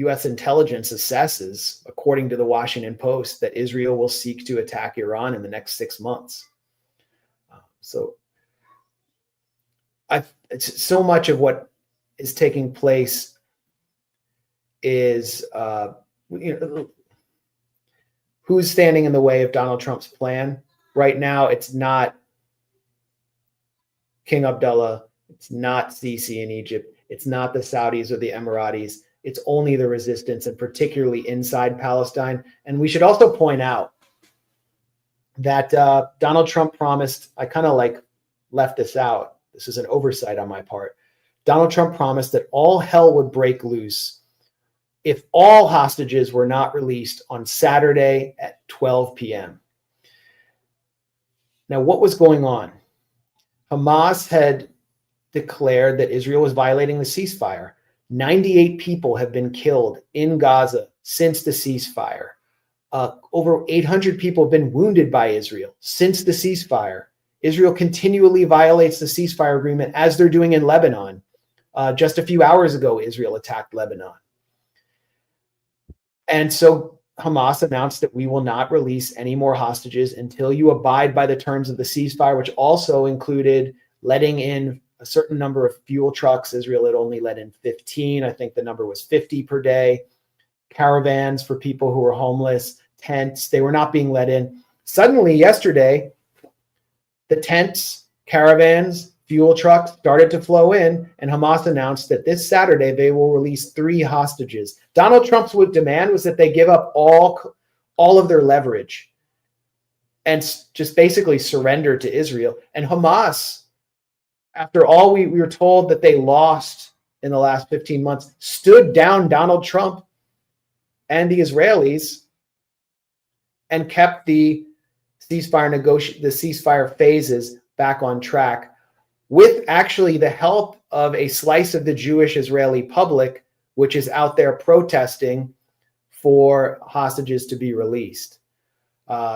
U.S. intelligence assesses, according to the Washington Post, that Israel will seek to attack Iran in the next 6 months. So it's so much of what is taking place is, who's standing in the way of Donald Trump's plan. Right now, it's not King Abdullah. It's not Sisi in Egypt. It's not the Saudis or the Emiratis. It's only the resistance, and particularly inside Palestine. And we should also point out that Donald Trump promised, I kind of left this out. This is an oversight on my part. Donald Trump promised that all hell would break loose if all hostages were not released on Saturday at 12 p.m. Now, what was going on? Hamas had declared that Israel was violating the ceasefire. 98 people have been killed in Gaza since the ceasefire. Over 800 people have been wounded by Israel since the ceasefire. Israel continually violates the ceasefire agreement, as they're doing in Lebanon. Just a few hours ago, Israel attacked Lebanon. And so Hamas announced that we will not release any more hostages until you abide by the terms of the ceasefire, which also included letting in a certain number of fuel trucks. Israel had only let in 15. I think the number was 50 per day. Caravans for people who were homeless, tents, they were not being let in. Suddenly, yesterday, the tents, caravans, fuel trucks started to flow in, and Hamas announced that this Saturday they will release 3 hostages. Donald Trump's demand was that they give up all of their leverage and just basically surrender to Israel. And Hamas, after all we were told that they lost in the last 15 months, stood down Donald Trump and the Israelis and kept the ceasefire phases back on track, with actually the help of a slice of the Jewish Israeli public, which is out there protesting for hostages to be released.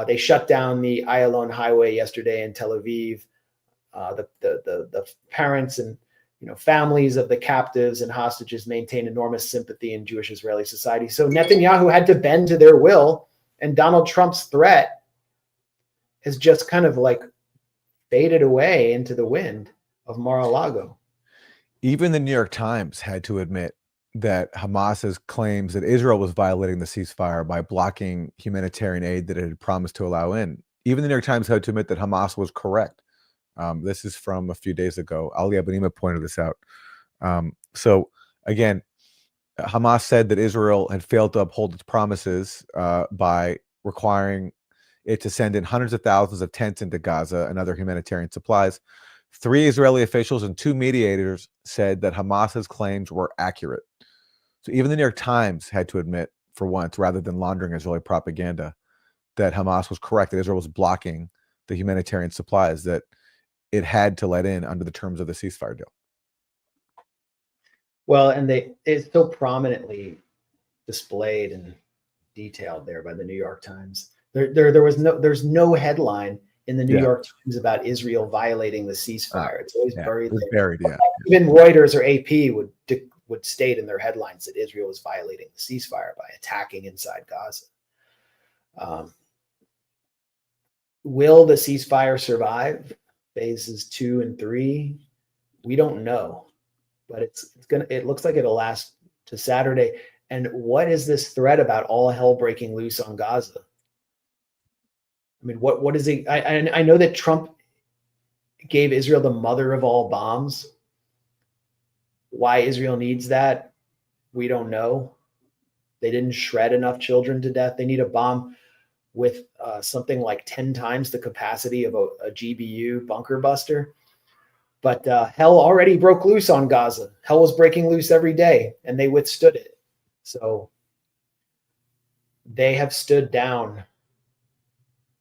They shut down the Ayalon highway yesterday in Tel Aviv. The parents and families of the captives and hostages maintain enormous sympathy in Jewish Israeli society. So Netanyahu had to bend to their will, and Donald Trump's threat has just kind of faded away into the wind of Mar-a-Lago. Even the New York Times had to admit that Hamas's claims that Israel was violating the ceasefire by blocking humanitarian aid that it had promised to allow in. Even the New York Times had to admit that Hamas was correct. This is from a few days ago. Ali Abunimah pointed this out. So again, Hamas said that Israel had failed to uphold its promises by requiring it to send in hundreds of thousands of tents into Gaza and other humanitarian supplies. 3 Israeli officials and 2 mediators said that Hamas's claims were accurate. So even the New York Times had to admit, for once, rather than laundering Israeli propaganda, that Hamas was correct, that Israel was blocking the humanitarian supplies that it had to let in under the terms of the ceasefire deal. Well, and it's so prominently displayed and detailed there by the New York Times. There's no headline in the New York Times about Israel violating the ceasefire. It's always buried there. Even Reuters or AP would state in their headlines that Israel was violating the ceasefire by attacking inside Gaza. Will the ceasefire survive phases 2 and 3? We don't know, but it looks like it'll last to Saturday. And what is this threat about all hell breaking loose on Gaza? I mean, what is it? I know that Trump gave Israel the mother of all bombs. Why Israel needs that, we don't know. They didn't shred enough children to death. They need a bomb with something like 10 times the capacity of a GBU bunker buster. But hell already broke loose on Gaza. Hell was breaking loose every day, and they withstood it. So they have stood down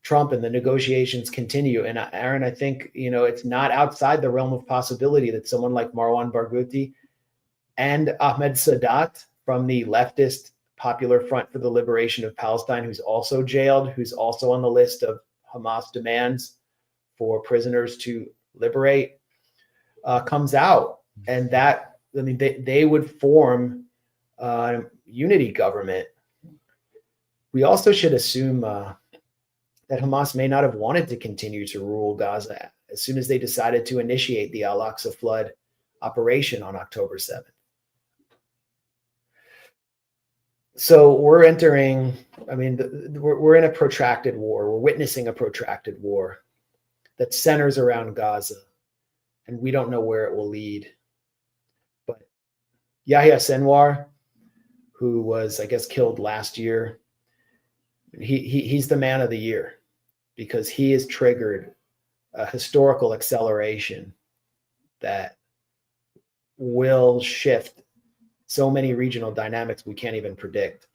Trump, and the negotiations continue. And Aaron, I think, it's not outside the realm of possibility that someone like Marwan Barghouti and Ahmed Sadat from the leftist Popular Front for the Liberation of Palestine, who's also jailed, who's also on the list of Hamas demands for prisoners to liberate, comes out. And that, I mean, they would form unity government. We also should assume that Hamas may not have wanted to continue to rule Gaza as soon as they decided to initiate the Al-Aqsa flood operation on October 7th. So we're entering, we're in a protracted war. We're witnessing a protracted war that centers around Gaza, and we don't know where it will lead. But Yahya Sinwar, who was, I guess, killed last year, he's the man of the year because he has triggered a historical acceleration that will shift so many regional dynamics we can't even predict.